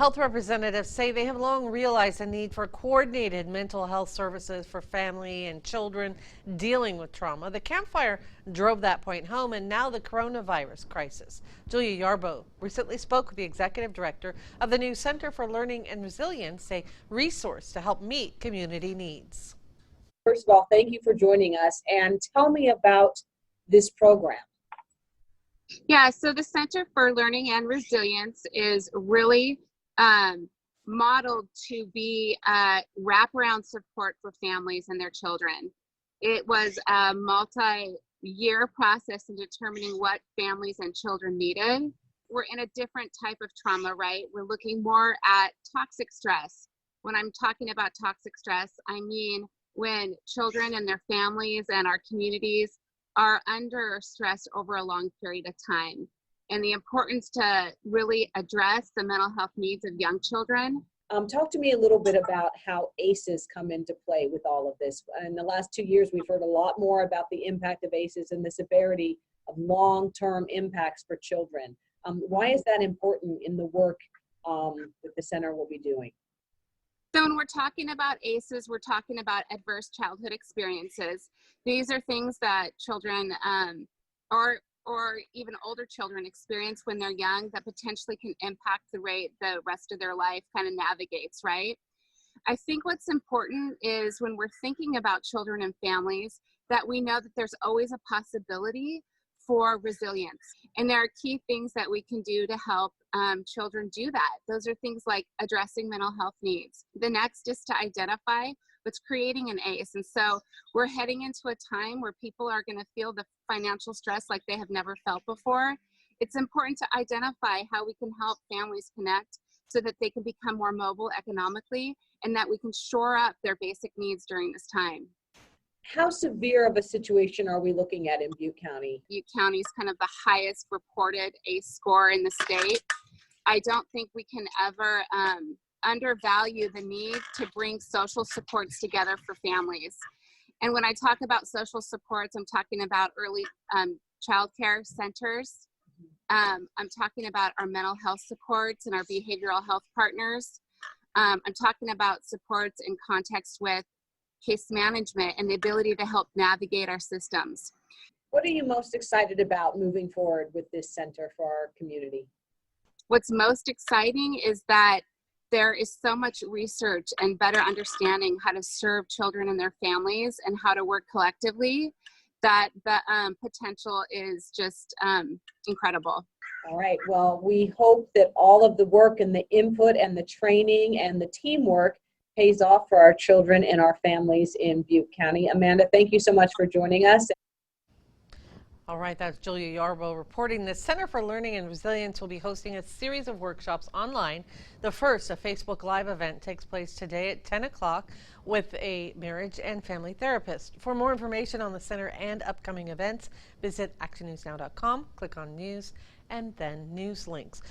Health representatives say they have long realized the need for coordinated mental health services for family and children dealing with trauma. The campfire drove that point home, and now the coronavirus crisis. Julia Yarbo recently spoke with the executive director of the new Center for Learning and Resilience, a resource to help meet community needs. First of all, thank you for joining us, and tell me about this program. Yeah, so the Center for Learning and Resilience is really modeled to be wraparound support for families and their children. It was a multi-year process in determining what families and children needed. We're in a different type of trauma, right? We're looking more at toxic stress. When I'm talking about toxic stress, I mean when children and their families and our communities are under stress over a long period of time, and the importance to really address the mental health needs of young children. Talk to me a little bit about how ACEs come into play with all of this. In the last 2 years, we've heard a lot more about the impact of ACEs and the severity of long-term impacts for children. Why is that important in the work that the center will be doing? So when we're talking about ACEs, we're talking about adverse childhood experiences. These are things that children or even older children experience when they're young that potentially can impact the rest of their life kind of navigates, right? I think what's important is when we're thinking about children and families that we know that there's always a possibility for resilience. And there are key things that we can do to help children do that. Those are things like addressing mental health needs. The next is to identify what's creating an ACE. And so we're heading into a time where people are going to feel the financial stress like they have never felt before. It's important to identify how we can help families connect so that they can become more mobile economically and that we can shore up their basic needs during this time. How severe of a situation are we looking at in Butte County? Butte County is kind of the highest reported ACE score in the state. I don't think we can ever undervalue the need to bring social supports together for families. And when I talk about social supports, I'm talking about early child care centers. I'm talking about our mental health supports and our behavioral health partners. I'm talking about supports in context with case management and the ability to help navigate our systems. What are you most excited about moving forward with this center for our community? What's most exciting is that there is so much research and better understanding how to serve children and their families and how to work collectively, that the potential is just incredible. All right, well, we hope that all of the work and the input and the training and the teamwork pays off for our children and our families in Butte County. Amanda, thank you so much for joining us. All right, that's Julia Yarbo reporting. The Center for Learning and Resilience will be hosting a series of workshops online. The first, a Facebook Live event, takes place today at 10 o'clock with a marriage and family therapist. For more information on the center and upcoming events, visit actionnewsnow.com, click on News, and then News Links.